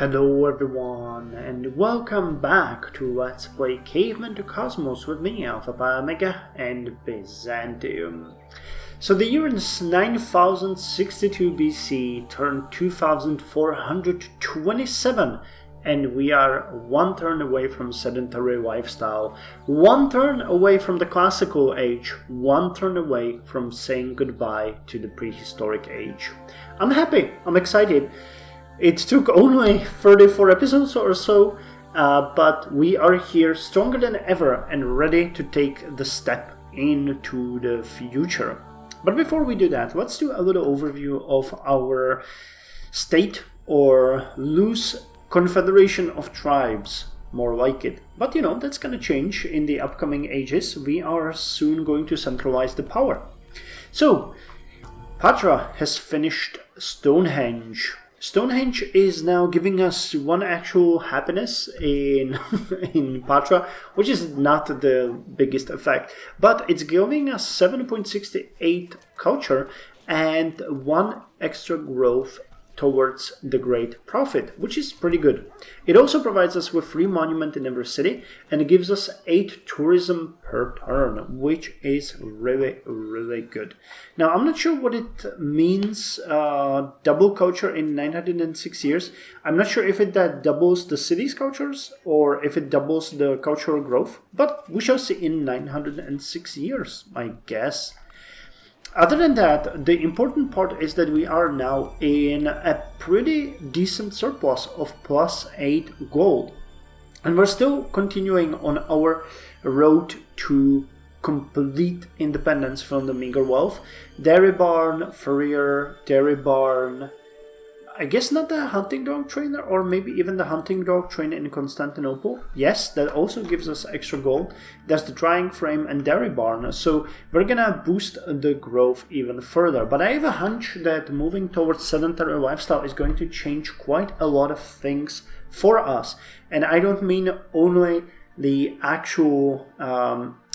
Hello everyone, and welcome back to Let's Play Caveman to Cosmos with me, Alpha Pi Omega and Byzantium. So the year is 9062 BC turned 2427, and we are one turn away from sedentary lifestyle, one turn away from the classical age, one turn away from saying goodbye to the prehistoric age. I'm happy, I'm excited. It took only 34 episodes or so, but we are here stronger than ever and ready to take the step into the future. But before we do that, let's do a little overview of our state or loose confederation of tribes, more like it. But you know, that's going to change in the upcoming ages. We are soon going to centralize the power. So, Patra has finished Stonehenge. Stonehenge is now giving us one actual happiness in Patra, which is not the biggest effect, but it's giving us 7.68 culture and one extra growth towards the Great Prophet, which is pretty good. It also provides us with free monument in every city, and it gives us 8 tourism per turn, which is really, really good. Now, I'm not sure what it means, double culture in 906 years. I'm not sure if that doubles the city's cultures or if it doubles the cultural growth, but we shall see in 906 years, I guess. Other than that, the important part is that we are now in a pretty decent surplus of plus 8 gold. And we're still continuing on our road to complete independence from the meager wealth. Dairy Barn, Furrier, Dairy Barn, I guess not the hunting dog trainer, or maybe even the hunting dog trainer in Constantinople. Yes, that also gives us extra gold. There's the drying frame and dairy barn, so we're gonna boost the growth even further. But I have a hunch that moving towards sedentary lifestyle is going to change quite a lot of things for us. And I don't mean only the actual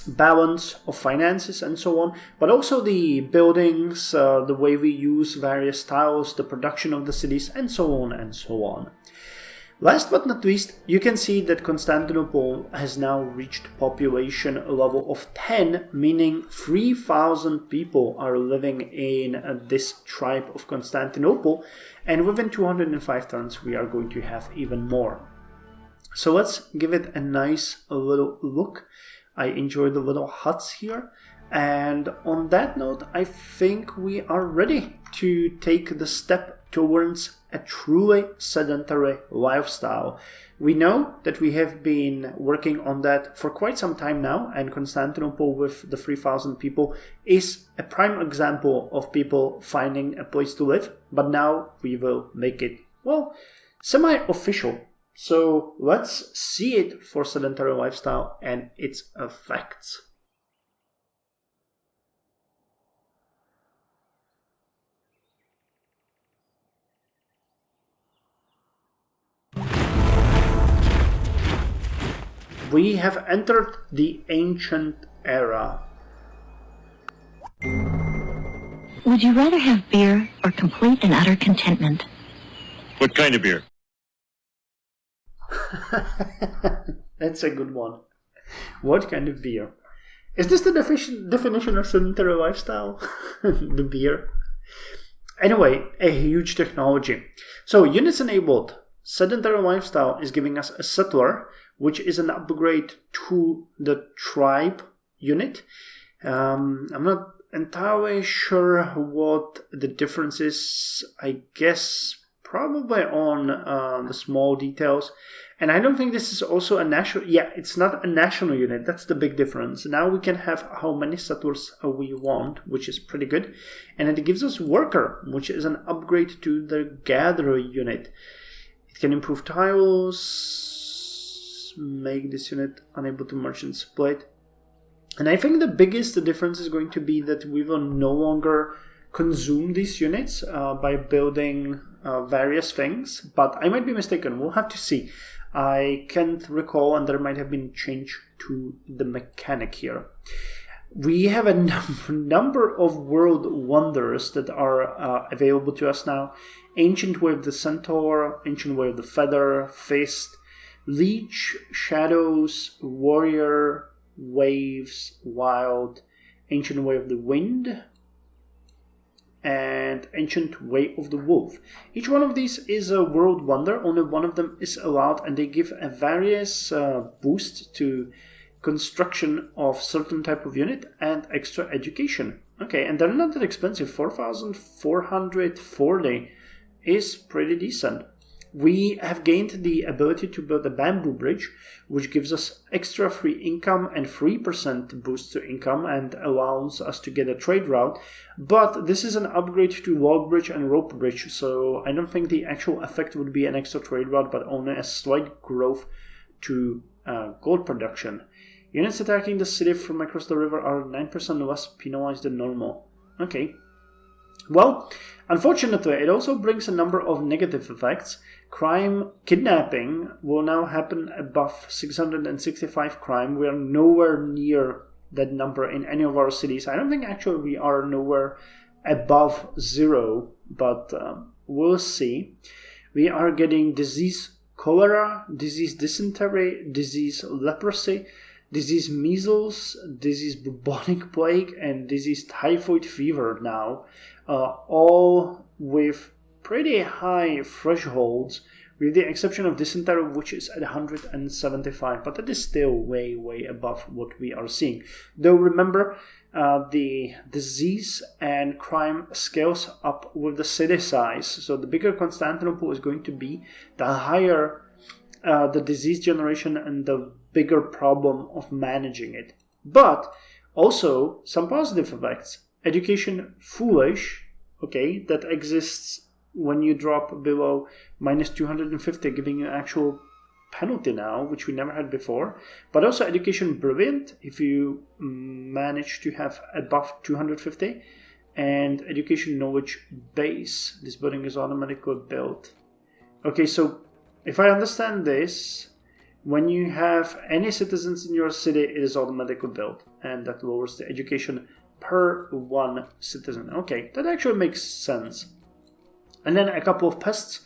balance of finances and so on, but also the buildings, the way we use various styles, the production of the cities, and so on and so on. Last but not least, you can see that Constantinople has now reached population level of 10, meaning 3,000 people are living in this tribe of Constantinople, and within 205 turns we are going to have even more. So let's give it a nice little look. I enjoy the little huts here, and on that note, I think we are ready to take the step towards a truly sedentary lifestyle. We know that we have been working on that for quite some time now, and Constantinople with the 3,000 people is a prime example of people finding a place to live, but now we will make it, well, semi-official. So let's see it for sedentary lifestyle and its effects. We have entered the ancient era. Would you rather have beer or complete and utter contentment? What kind of beer? That's a good one. What kind of beer? Is this the definition of sedentary lifestyle? The beer? Anyway, a huge technology. So, units enabled. Sedentary lifestyle is giving us a settler, which is an upgrade to the tribe unit. I'm not entirely sure what the difference is. I guess probably on the small details. And I don't think this is also a national... Yeah, it's not a national unit. That's the big difference. Now we can have how many settlers we want, which is pretty good. And it gives us worker, which is an upgrade to the gatherer unit. It can improve tiles, make this unit unable to merge and split. And I think the biggest difference is going to be that we will no longer consume these units by building various things, but I might be mistaken. We'll have to see. I can't recall, and there might have been change to the mechanic here. We have a number of world wonders that are available to us now. Ancient Way of the Centaur, Ancient Way of the Feather, Fist, Leech, Shadows, Warrior, Waves, Wild, Ancient Way of the Wind, and Ancient Way of the Wolf. Each one of these is a world wonder. Only one of them is allowed, and they give a various boost to construction of certain type of unit and extra education. Okay, and they're not that expensive. 4,440 is pretty decent. We have gained the ability to build a bamboo bridge, which gives us extra free income and 3% boost to income and allows us to get a trade route. But this is an upgrade to log bridge and rope bridge, so I don't think the actual effect would be an extra trade route, but only a slight growth to gold production. Units attacking the city from across the river are 9% less penalized than normal. Okay. Well, unfortunately, it also brings a number of negative effects. Crime, kidnapping will now happen above 665 crime. We are nowhere near that number in any of our cities. I don't think actually we are nowhere above 0, but we'll see. We are getting disease cholera, disease dysentery, disease leprosy, disease measles, disease bubonic plague, and disease typhoid fever now, all with pretty high thresholds, with the exception of dysentery, which is at 175, but that is still way, way above what we are seeing. Though remember, the disease and crime scales up with the city size, so the bigger Constantinople is going to be, the higher the disease generation and the bigger problem of managing it. But also some positive effects. Education foolish, okay, that exists when you drop below minus 250, giving an actual penalty now, which we never had before. But also education brilliant if you manage to have above 250, and education knowledge base. This building is automatically built. Okay, so if I understand this, when you have any citizens in your city, it is automatically built, and that lowers the education per one citizen. Okay, that actually makes sense. And then a couple of pests: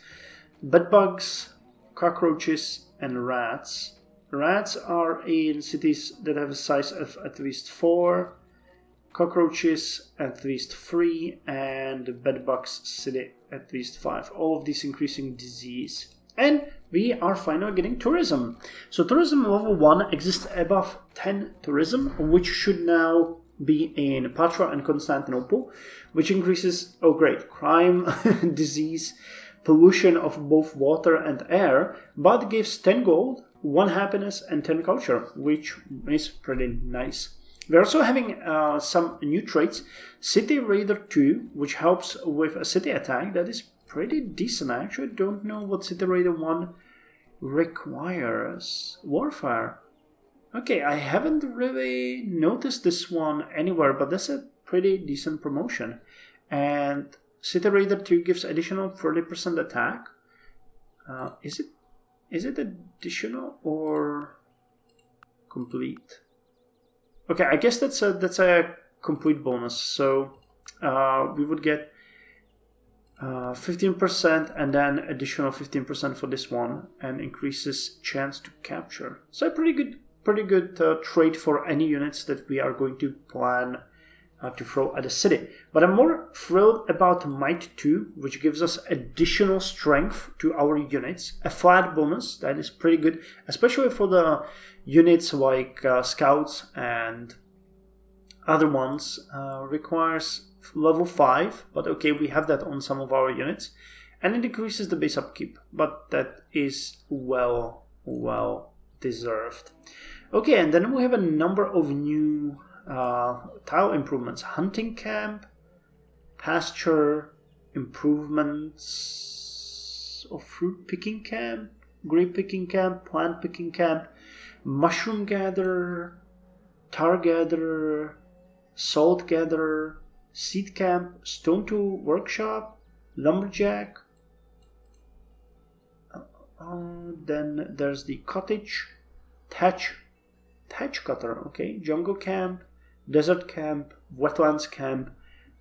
bedbugs, cockroaches, and rats. Rats are in cities that have a size of at least 4, cockroaches at least 3, and bedbugs city at least 5. All of these increasing disease. And we are finally getting tourism. So tourism level 1 exists above 10 tourism, which should now be in Patra and Constantinople, which increases, oh great, crime, disease, pollution of both water and air, but gives 10 gold, 1 happiness, and 10 culture, which is pretty nice. We're also having some new traits. City Raider 2, which helps with a city attack. That is pretty decent. I actually don't know what City Raider 1 requires. Warfare. Okay, I haven't really noticed this one anywhere, but that's a pretty decent promotion. And City Raider 2 gives additional 30% attack. Is it additional or complete? Okay, I guess that's a complete bonus. So we would get 15% and then additional 15% for this one, and increases chance to capture. So a pretty good trait for any units that we are going to plan to throw at a city. But I'm more thrilled about Might 2, which gives us additional strength to our units. A flat bonus, that is pretty good, especially for the units like scouts and other ones. Requires level 5, but okay, we have that on some of our units. And it increases the base upkeep, but that is well deserved. Okay, and then we have a number of new tile improvements. Hunting camp, pasture, improvements of fruit picking camp, grape picking camp, plant picking camp, mushroom gatherer, tar gatherer, salt gatherer, seed camp, stone tool workshop, lumberjack. Then there's the cottage, thatch cutter, okay, jungle camp, desert camp, wetlands camp,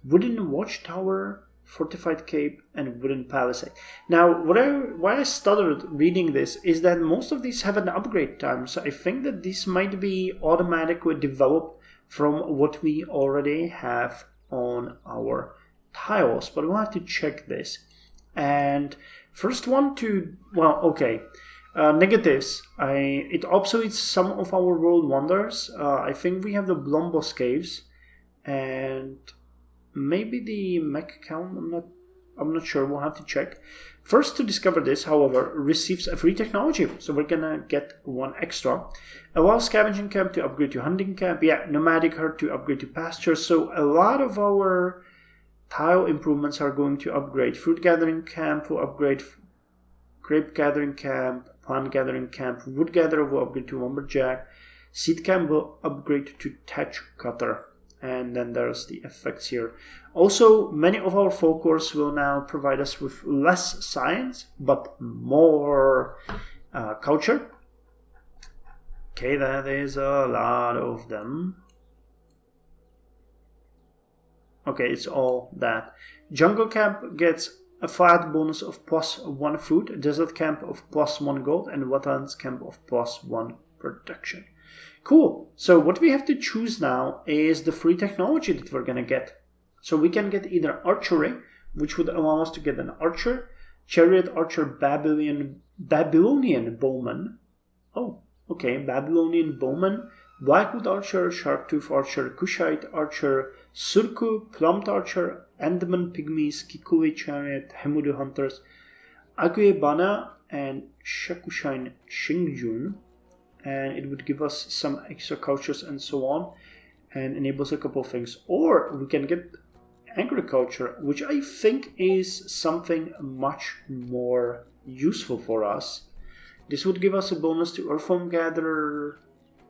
wooden watchtower, fortified cape, and wooden palisade. Now, why I started reading this is that most of these have an upgrade time, so I think that these might be automatically developed from what we already have on our tiles, but we'll have to check this. And first one negatives. It obsoletes some of our world wonders. I think we have the Blombos Caves and maybe the mech count. I'm not sure. We'll have to check. First to discover this, however, receives a free technology, so we're gonna get one extra. Allows scavenging camp to upgrade to hunting camp. Yeah, nomadic herd to upgrade to pasture. So a lot of our tile improvements are going to upgrade. Fruit gathering camp will upgrade. Grape gathering camp, plant gathering camp, wood gatherer will upgrade to lumberjack. Seed camp will upgrade to thatch cutter. And then there's the effects here. Also, many of our folklores will now provide us with less science, but more culture. Okay, that is a lot of them. Okay, it's all that. Jungle camp gets a flat bonus of +1 food, desert camp of +1 gold, and wetlands camp of +1 protection. Cool. So what we have to choose now is the free technology that we're going to get. So we can get either archery, which would allow us to get an archer, chariot archer, Babylonian bowman. Oh, okay, Babylonian bowman, blackwood archer, sharktooth archer, Kushite archer, Surku, plumped archer, Andaman pygmies, Kikuli chariot, Hemudu hunters, Aguebana, and Shakushine Shingjun. And it would give us some extra cultures and so on, and enables a couple of things. Or we can get agriculture, which I think is something much more useful for us. This would give us a bonus to earthworm gatherer,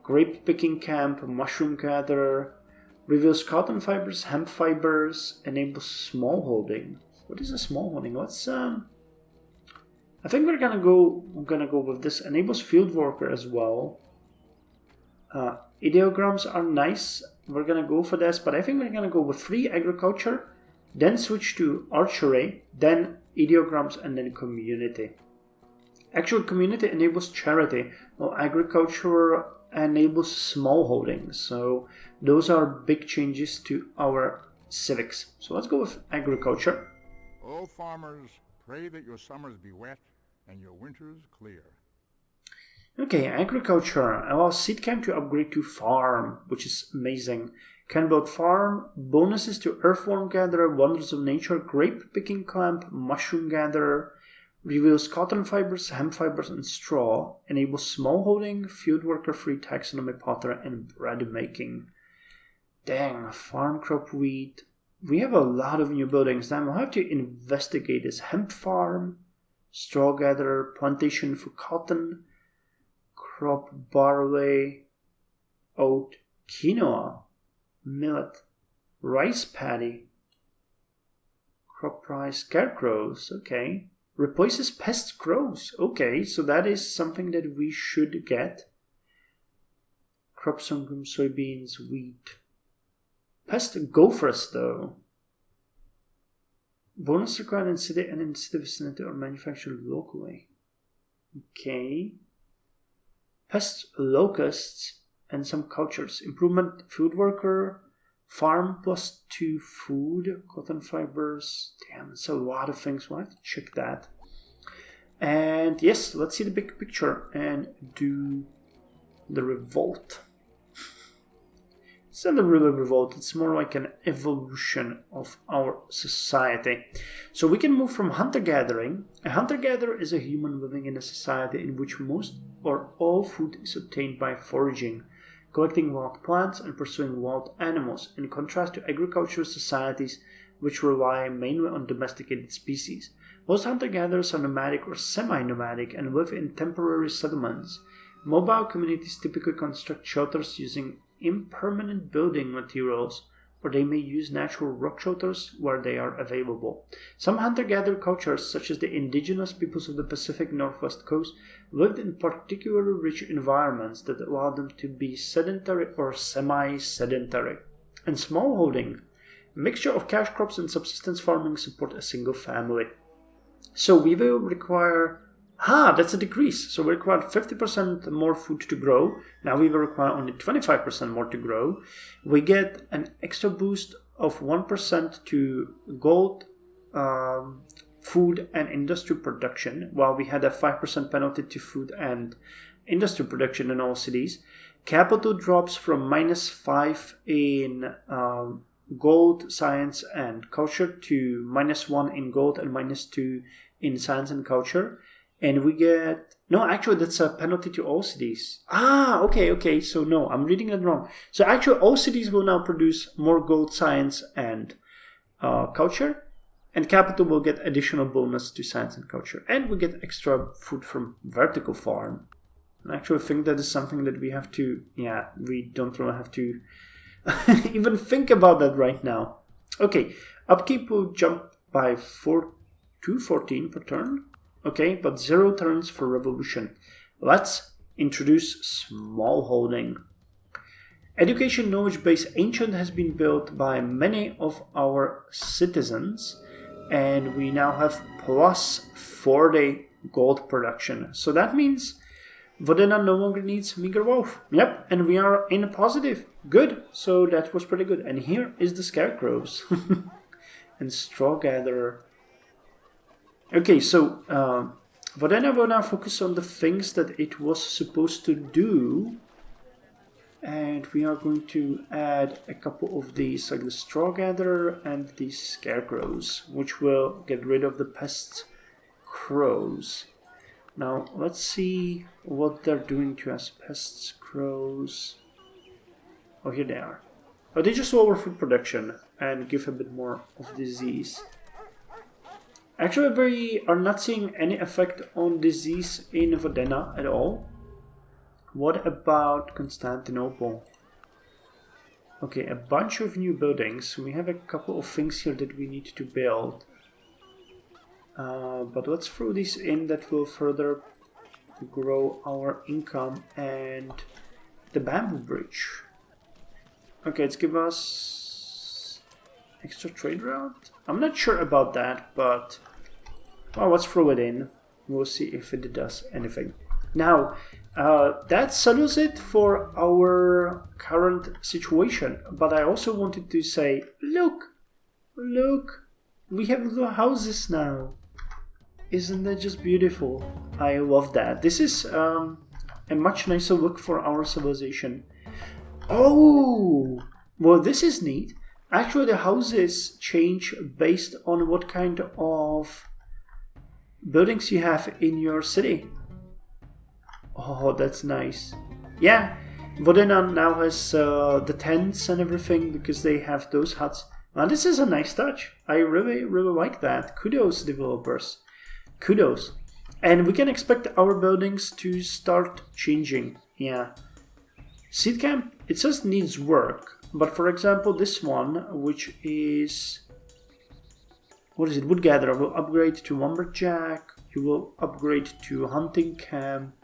grape picking camp, mushroom gatherer, reveals cotton fibers, hemp fibers, enables smallholding. What is a smallholding? Let's I think we're gonna go with this. Enables field worker as well. Ideograms are nice. We're gonna go for this, but I think we're gonna go with free agriculture, then switch to archery, then ideograms, and then community. Actual community enables charity, while agriculture enables smallholding. So those are big changes to our civics. So let's go with agriculture. Oh, farmers, pray that your summers be wet and your winters clear. Okay, agriculture allows seed camp to upgrade to farm, which is amazing. Can build farm, bonuses to earthworm gatherer, wonders of nature, grape picking camp, mushroom gatherer, reveals cotton fibers, hemp fibers, and straw, enables smallholding, field worker free taxonomy potter, and bread making. Dang, farm crop wheat. We have a lot of new buildings. Then we'll have to investigate this. Hemp farm, straw gatherer, plantation for cotton, crop barley, oat, quinoa, millet, rice paddy, crop rice, scarecrows, okay. Replaces pest crows, okay, so that is something that we should get. Crop sorghum, soybeans, wheat. Pest gophers though. Bonus required in city and in city vicinity or manufactured locally. Okay. Pest locusts and some cultures. Improvement food worker. Farm +2 food. Cotton fibers. Damn, it's a lot of things. We'll have to check that. And yes, let's see the big picture and do the revolt. It's not a really revolt, it's more like an evolution of our society. So we can move from hunter-gathering. A hunter-gatherer is a human living in a society in which most or all food is obtained by foraging, collecting wild plants and pursuing wild animals, in contrast to agricultural societies which rely mainly on domesticated species. Most hunter-gatherers are nomadic or semi-nomadic and live in temporary settlements. Mobile communities typically construct shelters using impermanent building materials, or they may use natural rock shelters where they are available. Some hunter-gatherer cultures, such as the indigenous peoples of the Pacific Northwest coast, lived in particularly rich environments that allowed them to be sedentary or semi-sedentary. And smallholding. A mixture of cash crops and subsistence farming support a single family. So we will require... that's a decrease. So we require 50% more food to grow. Now we will require only 25% more to grow. We get an extra boost of 1% to gold, food and industry production, while we had a 5% penalty to food and industry production in all cities. Capital drops from -5 in gold, science and culture to -1 in gold and -2 in science and culture. And we get... No, actually, that's a penalty to all cities. Okay. So, no, I'm reading it wrong. So, actually, all cities will now produce more gold, science, and culture. And capital will get additional bonus to science and culture. And we get extra food from vertical farm. And I actually think that is something that we have to... Yeah, we don't really have to even think about that right now. Okay, upkeep will jump by 4 to 14 per turn. Okay, but 0 turns for revolution. Let's introduce smallholding. Education knowledge base ancient has been built by many of our citizens, and we now have plus 40 gold production. So that means Vodena no longer needs meager wealth. Yep, and we are in a positive. Good, so that was pretty good. And here is the scarecrows and straw gatherer. Okay, so Vodena will now focus on the things that it was supposed to do. And we are going to add a couple of these, like the straw gatherer and these scarecrows, which will get rid of the pest crows. Now, let's see what they're doing to us. Pests, crows... Oh, here they are. Oh, they just lower food production and give a bit more of disease. Actually, we are not seeing any effect on disease in Vodena at all. What about Constantinople? Okay, a bunch of new buildings. We have a couple of things here that we need to build. But let's throw these in that will further grow our income. And the bamboo bridge. Okay, let's give us extra trade route. I'm not sure about that, but well, let's throw it in. We'll see if it does anything. Now, that settles it for our current situation. But I also wanted to say, look, we have little houses now. Isn't that just beautiful? I love that. This is a much nicer look for our civilization. Oh, well, this is neat. Actually, the houses change based on what kind of buildings you have in your city. Oh, that's nice. Yeah, Vodena now has the tents and everything because they have those huts. Now, this is a nice touch. I really like that. Kudos, developers. Kudos. And we can expect our buildings to start changing. Yeah. Seed camp, it just needs work. But for example, this one, which is... What is it? Wood gatherer will upgrade to lumberjack. You will upgrade to hunting camp.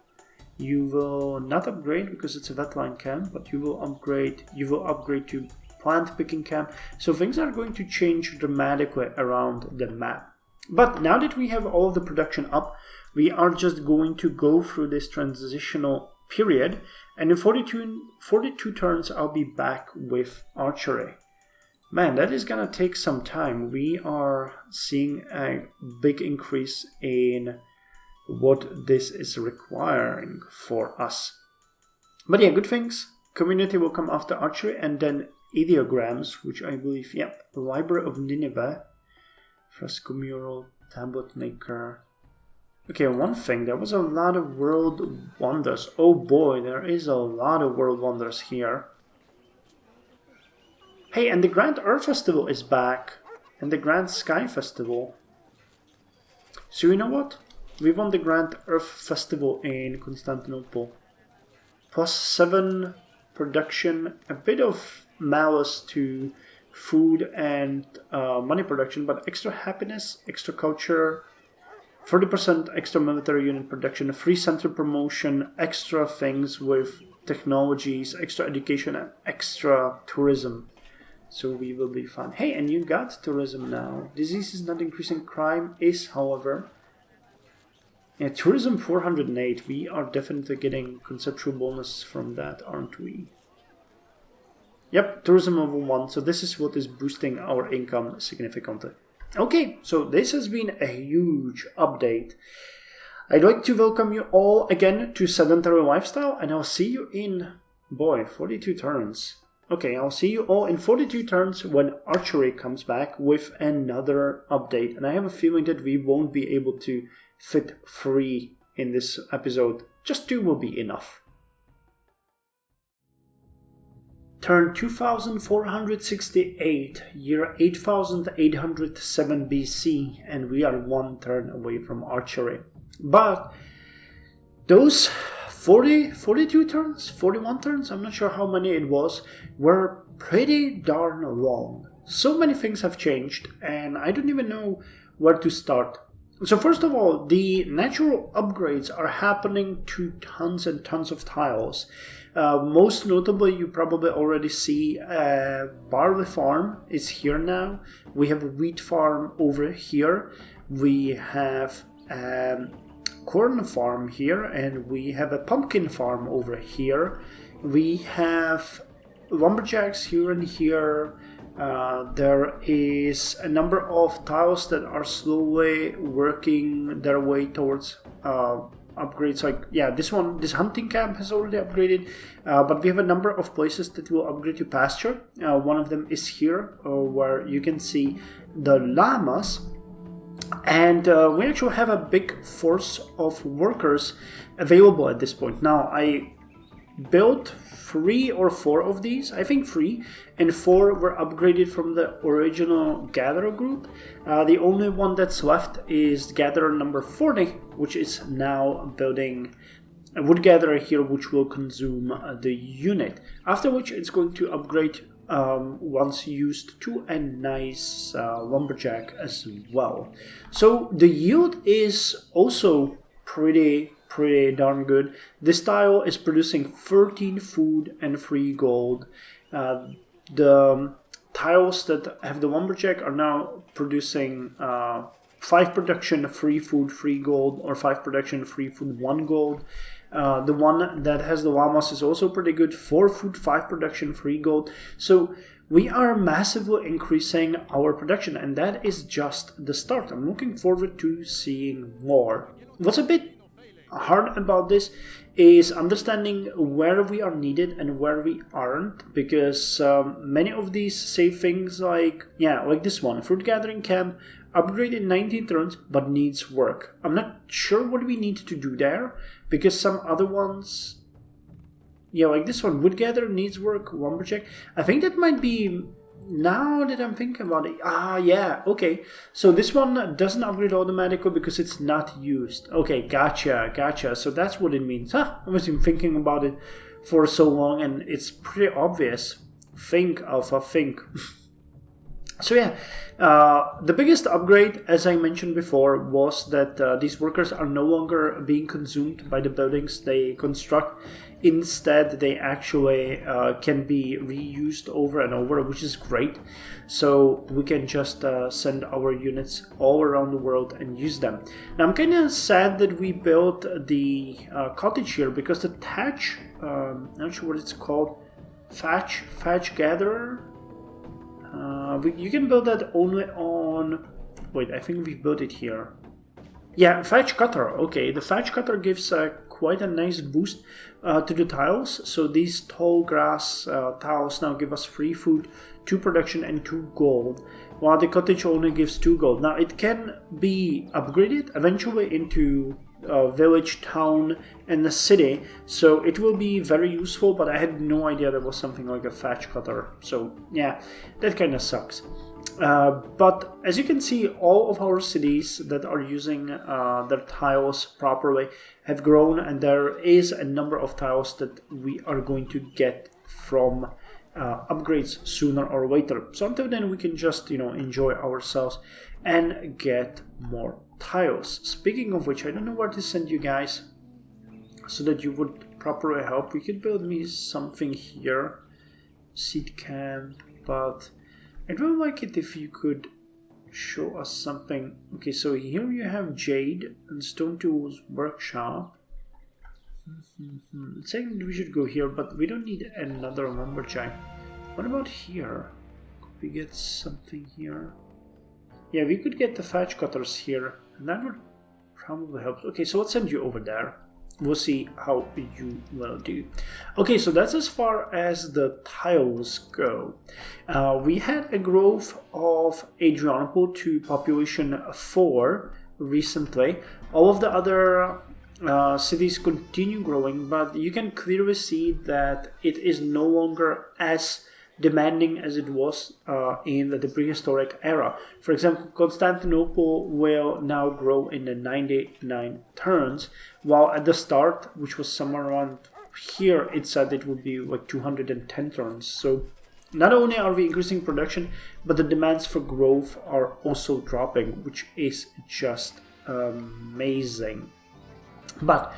You will not upgrade because it's a wetland camp, but you will upgrade to plant picking camp. So things are going to change dramatically around the map. But now that we have all of the production up, we are just going to go through this transitional period, and in 42 turns I'll be back with Archery. Man, that is gonna take some time. We are seeing a big increase in what this is requiring for us. But yeah, good things. Community will come after Archery, and then ideograms, which I believe, yep, Library of Nineveh, fresco mural, tablet maker. Okay, one thing, there was a lot of world wonders. Oh boy, there is a lot of world wonders here. Hey, and the Grand Earth Festival is back, and the Grand Sky Festival. So you know what? We won the Grand Earth Festival in Constantinople. +7 production, a bit of malice to food and money production, but extra happiness, extra culture, 30% extra military unit production, free center promotion, extra things with technologies, extra education, and extra tourism. so we will be fine. Hey, and you got tourism now. Disease is not increasing, crime is, however. Yeah, tourism 408. We are definitely getting conceptual bonus from that, aren't we? Yep, tourism over 1. So this is what is boosting our income significantly. Okay, so this has been a huge update. I'd like to welcome you all again to Sedentary Lifestyle, and I'll see you in, 42 turns. Okay, I'll see you all in 42 turns when Archery comes back with another update. And I have a feeling that we won't be able to fit 3 in this episode. Just 2 will be enough. Turn 2468, year 8807 BC, and we are 1 turn away from Archery. But those 42 turns, 41 turns, I'm not sure how many it was, were pretty darn long. So many things have changed, and I don't even know where to start. So first of all, the natural upgrades are happening to tons and tons of tiles. Most notably, you probably already see barley farm is here now. We have a wheat farm over here. We have corn farm here, and we have a pumpkin farm over here. We have lumberjacks here and here. There is a number of tiles that are slowly working their way towards upgrades. Like, yeah, this hunting camp has already upgraded, but we have a number of places that will upgrade to pasture. One of them is here, where you can see the llamas. And we actually have a big force of workers available at this point. Now, I built 3 or 4 of these, I think 3, and 4 were upgraded from the original gatherer group. The only one that's left is gatherer number 40, which is now building a wood gatherer here, which will consume the unit. After which it's going to upgrade once used to a nice lumberjack as well. So the yield is also pretty darn good. This tile is producing 13 food and 3 gold. The tiles that have the lumberjack are now producing 5 production, 3 food, 3 gold, or 5 production, 3 food, 1 gold. The one that has the llamas is also pretty good, 4 food, 5 production, 3 gold. So we are massively increasing our production, and that is just the start. I'm looking forward to seeing more. What's a bit hard about this is understanding where we are needed and where we aren't, because many of these say things like this one, fruit gathering camp, upgraded 19 turns but needs work. I'm not sure what we need to do there, because some other ones, like this one, wood gatherer needs work, lumberjack. I think that might be, now that I'm thinking about it, okay. So this one doesn't upgrade automatically because it's not used. Okay, gotcha. So that's what it means. I was thinking about it for so long, and it's pretty obvious. Think, Alpha, think. So the biggest upgrade, as I mentioned before, was that these workers are no longer being consumed by the buildings they construct. Instead, they actually can be reused over and over, which is great. So we can just send our units all around the world and use them. Now, I'm kind of sad that we built the cottage here, because the thatch, not sure what it's called, thatch gatherer. You can build that only on... Wait, I think we built it here. Yeah, thatch cutter. Okay, the thatch cutter gives quite a nice boost to the tiles. So these tall grass tiles now give us 3 food, 2 production, and 2 gold, while the cottage only gives 2 gold. Now it can be upgraded eventually into village, town, and the city, so it will be very useful, but I had no idea there was something like a thatch cutter. So yeah, that kind of sucks. But as you can see, all of our cities that are using their tiles properly have grown, and there is a number of tiles that we are going to get from upgrades sooner or later. So until then, we can just enjoy ourselves and get more tiles. Speaking of which, I don't know where to send you guys so that you would properly help. We could build me something here, seed camp, but I'd really like it if you could show us something. Okay, so here you have Jade and Stone Tools Workshop. It's saying we should go here, but we don't need another lumberjack. What about here? Could we get something here? Yeah, we could get the thatch cutters here, and that would probably help. Okay, so let's send you over there. We'll see how you will do. Okay, so that's as far as the tiles go. We had a growth of Adrianople to population 4 recently. All of the other cities continue growing, but you can clearly see that it is no longer as demanding as it was in the prehistoric era. For example, Constantinople will now grow in the 99 turns, while at the start, which was somewhere around here, it said it would be like 210 turns. So not only are we increasing production, but the demands for growth are also dropping, which is just amazing. But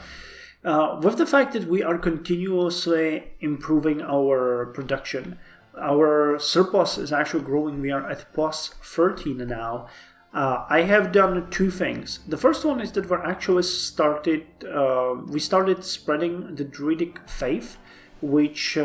with the fact that we are continuously improving our production, our surplus is actually growing. We are at plus 13 now. I have done two things. The first one is that we started spreading the Druidic faith, which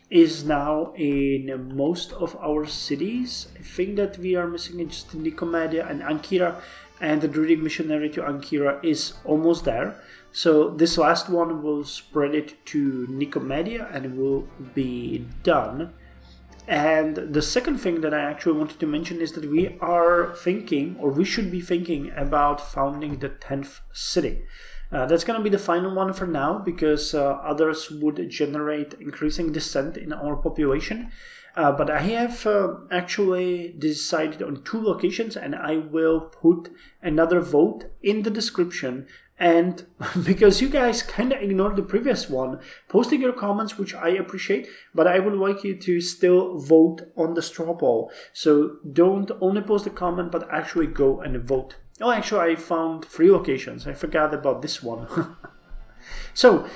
is now in most of our cities. I think that we are missing it just in Nicomedia and Ancyra, and the Druidic missionary to Ancyra is almost there. So this last one will spread it to Nicomedia and will be done. And the second thing that I actually wanted to mention is that we are thinking, or we should be thinking about founding the 10th city. That's going to be the final one for now, because others would generate increasing descent in our population. But I have actually decided on 2 locations, and I will put another vote in the description. And because you guys kind of ignored the previous one, posting your comments, which I appreciate, but I would like you to still vote on the straw poll. So don't only post a comment, but actually go and vote. Oh, actually, I found 3 locations. I forgot about this one. So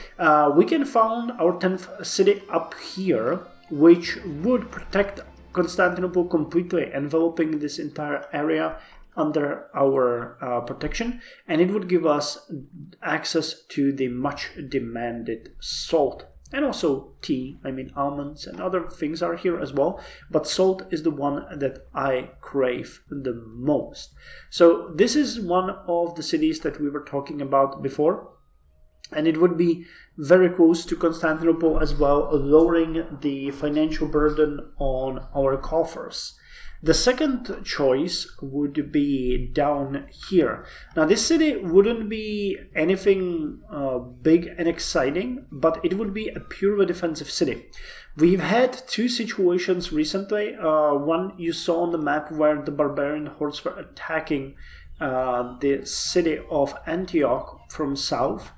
we can found our 10th city up here, which would protect Constantinople completely, enveloping this entire area under our protection, and it would give us access to the much demanded salt, and also tea. I mean, almonds and other things are here as well, but salt is the one that I crave the most. So this is one of the cities that we were talking about before, and it would be very close to Constantinople as well, lowering the financial burden on our coffers. The second choice would be down here. Now, this city wouldn't be anything big and exciting, but it would be a purely defensive city. We've had 2 situations recently. One you saw on the map where the barbarian hordes were attacking the city of Antioch from south.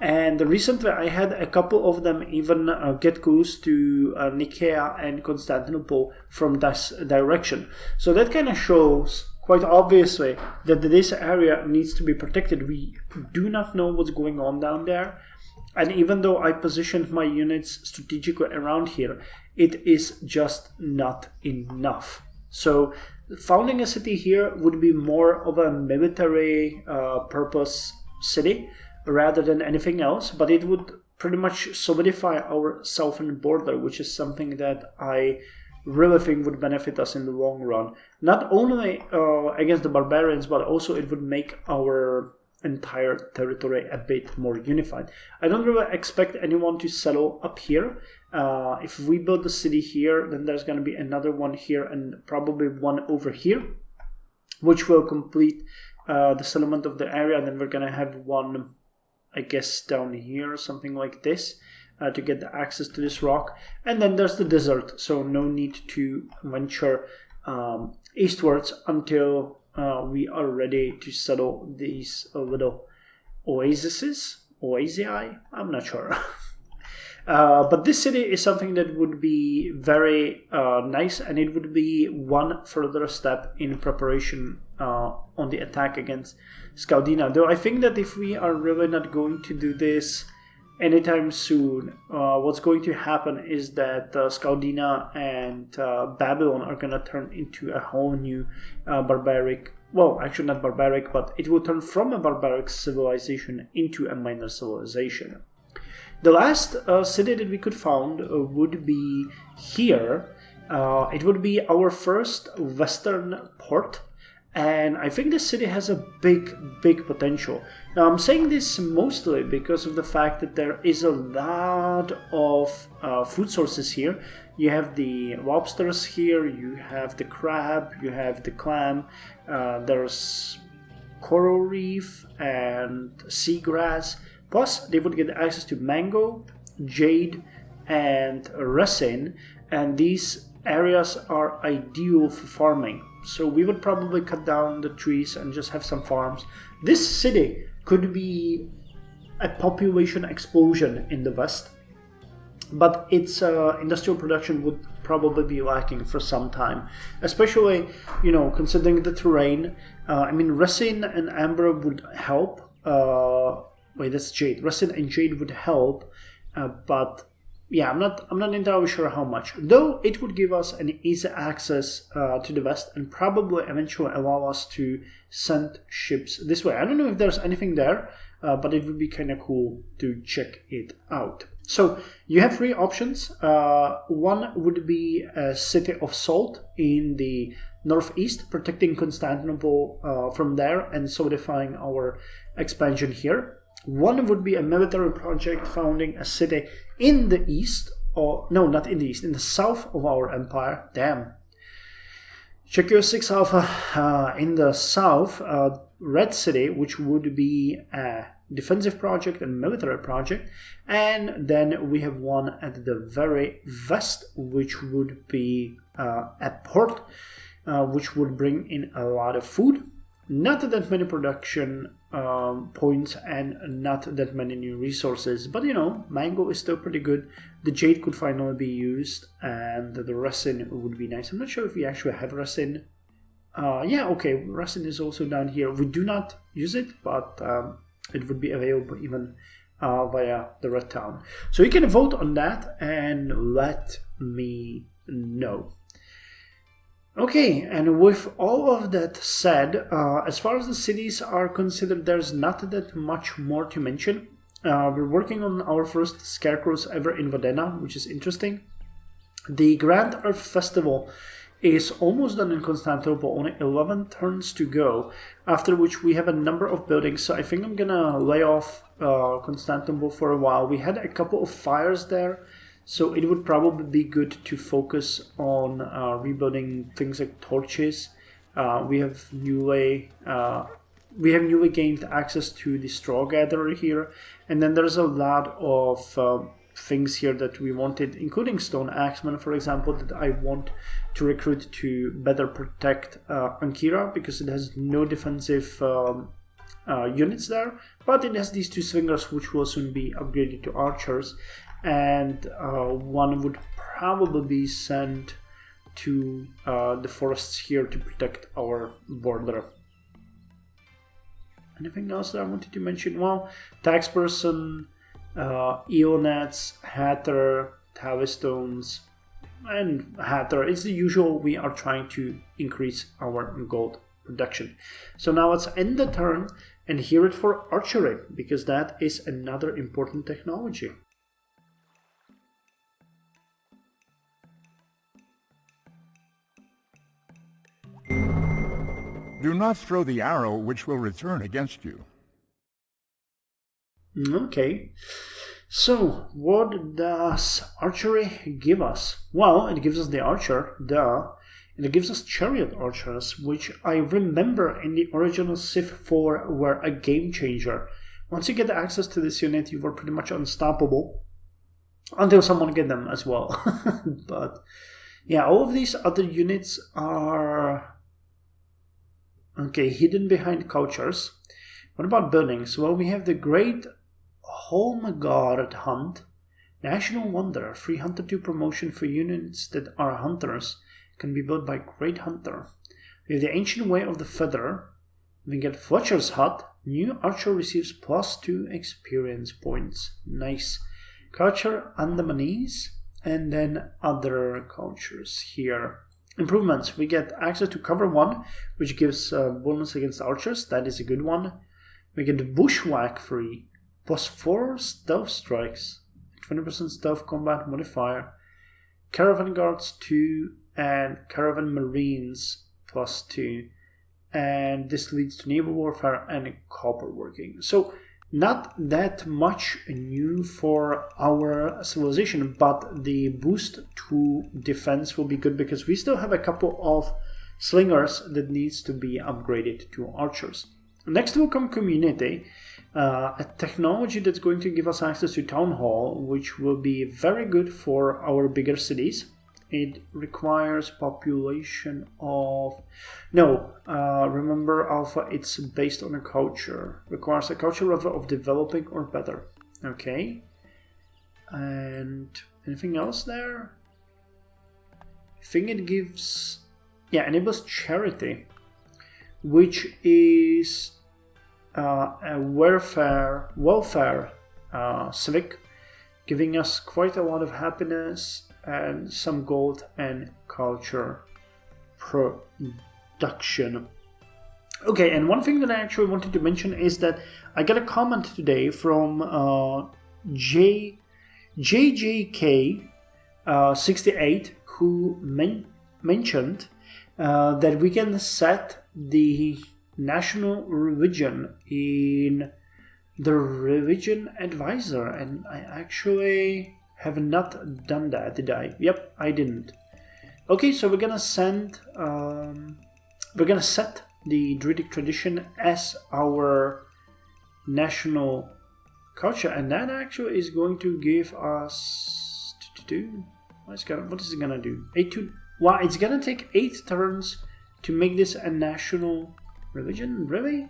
And recently I had a couple of them even get close to Nicaea and Constantinople from this direction. So that kind of shows quite obviously that this area needs to be protected. We do not know what's going on down there. And even though I positioned my units strategically around here, it is just not enough. So founding a city here would be more of a military purpose city, rather than anything else, but it would pretty much solidify our southern border, which is something that I really think would benefit us in the long run. Not only against the barbarians, but also it would make our entire territory a bit more unified. I don't really expect anyone to settle up here. If we build the city here, then there's going to be another one here and probably one over here, which will complete the settlement of the area. And then we're going to have one, I guess, down here, something like this, to get the access to this rock. And then there's the desert, so no need to venture eastwards until we are ready to settle these little oasii, I'm not sure. But this city is something that would be very nice, and it would be one further step in preparation on the attack against Scaldina. Though I think that if we are really not going to do this anytime soon. What's going to happen is that Skaldina and Babylon are going to turn into a whole new barbaric, well, actually not barbaric, but it will turn from a barbaric civilization into a minor civilization. The last city that we could found would be here. It would be our first western port. And I think this city has a big potential. Now I'm saying this mostly because of the fact that there is a lot of food sources here. You have the lobsters here, you have the crab, you have the clam, there's coral reef and seagrass. Plus they would get access to mango, jade and resin, and these areas are ideal for farming. So we would probably cut down the trees and just have some farms. This city could be a population explosion in the west, but its industrial production would probably be lacking for some time, especially, you know, considering the terrain. I mean, resin and amber would help. Wait, that's jade. Resin and jade would help, but yeah, I'm not entirely sure how much. Though it would give us an easy access to the west and probably eventually allow us to send ships this way. I don't know if there's anything there, but it would be kind of cool to check it out. So you have three options. One would be a city of salt in the northeast, protecting Constantinople from there and solidifying our expansion here. One would be a military project founding a city in the east, or no, not in the east, in the south of our empire. Damn. Check your 6 alpha in the south, Red City, which would be a defensive project and military project. And then we have one at the very west, which would be a port, which would bring in a lot of food. Not that many production points and not that many new resources, but you know, mango is still pretty good. The jade could finally be used, and the resin would be nice. I'm not sure if we actually have resin. Yeah, okay, resin is also down here. We do not use it, but it would be available even via the red town. So you can vote on that and let me know. Okay, and with all of that said, as far as the cities are considered, there's not that much more to mention. We're working on our first scarecrows ever in Vadena, which is interesting. The Grand Earth Festival is almost done in Constantinople, only 11 turns to go, after which we have a number of buildings, so I think I'm gonna lay off Constantinople for a while. We had a couple of fires there, so it would probably be good to focus on rebuilding things like torches. We have newly gained access to the straw gatherer here, and then there's a lot of things here that we wanted, including stone axemen, for example, that I want to recruit to better protect Ankira, because it has no defensive units there, but it has these two swingers which will soon be upgraded to archers. And one would probably be sent to the forests here to protect our border. Anything else that I wanted to mention? Well, tax person, Eonets, Hatter, Tavistones, and Hatter. It's the usual. We are trying to increase our gold production. So now let's end the turn and hear it for archery, because that is another important technology. Do not throw the arrow which will return against you. Okay, so what does archery give us? Well, it gives us the archer, and it gives us chariot archers, which I remember in the original Civ 4 were a game changer. Once you get access to this unit, you were pretty much unstoppable, until someone get them as well. But yeah, all of these other units are hidden behind cultures. What about buildings? Well, we have the Great Holmgard Hunt, National Wonder, free Hunter 2 promotion for units that are hunters, can be built by Great Hunter. We have the Ancient Way of the Feather. We get Fletcher's Hut, New archer receives +2 experience points. Nice. Culture Andamanese, and then other cultures here. Improvements. We get access to cover 1, which gives bonus against archers. That is a good one. We get bushwhack free, +4 stealth strikes, 20% stealth combat modifier. Caravan guards 2 and caravan marines +2. And this leads to naval warfare and copper working. So not that much new for our civilization, but the boost to defense will be good because we still have a couple of slingers that needs to be upgraded to archers. Next will come community, a technology that's going to give us access to town hall, which will be very good for our bigger cities. It requires population of... No, remember Alpha, it's based on a culture. Requires a culture level of developing or better. Okay. And anything else there? I think it gives... Yeah, enables charity, which is a welfare civic, giving us quite a lot of happiness and some gold and culture production. Okay, and one thing that I actually wanted to mention is that I got a comment today from JJK68 who mentioned that we can set the national religion in the religion advisor, and I actually have not done that, did I? Yep, I didn't. Okay, so we're gonna set the Druidic tradition as our national culture, and that actually is going to give us what is it gonna do? Wow, it's gonna take 8 turns to make this a national religion? Really?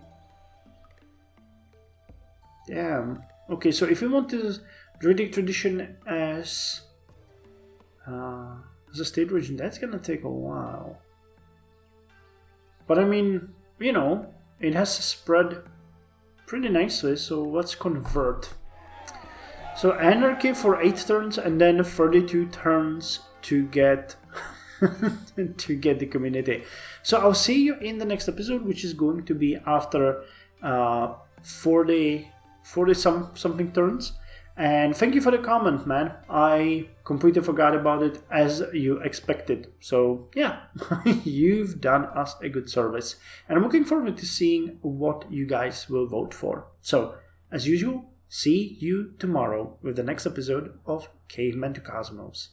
Damn. Okay, so if we want the Druidic tradition as a state religion, that's gonna take a while. But I mean, you know, it has spread pretty nicely, so let's convert. So anarchy for 8 turns and then 32 turns to get to get the community. So I'll see you in the next episode, which is going to be after 40 something turns. And thank you for the comment, man. I completely forgot about it, as you expected. So yeah, you've done us a good service. And I'm looking forward to seeing what you guys will vote for. So, as usual, see you tomorrow with the next episode of Caveman to Cosmos.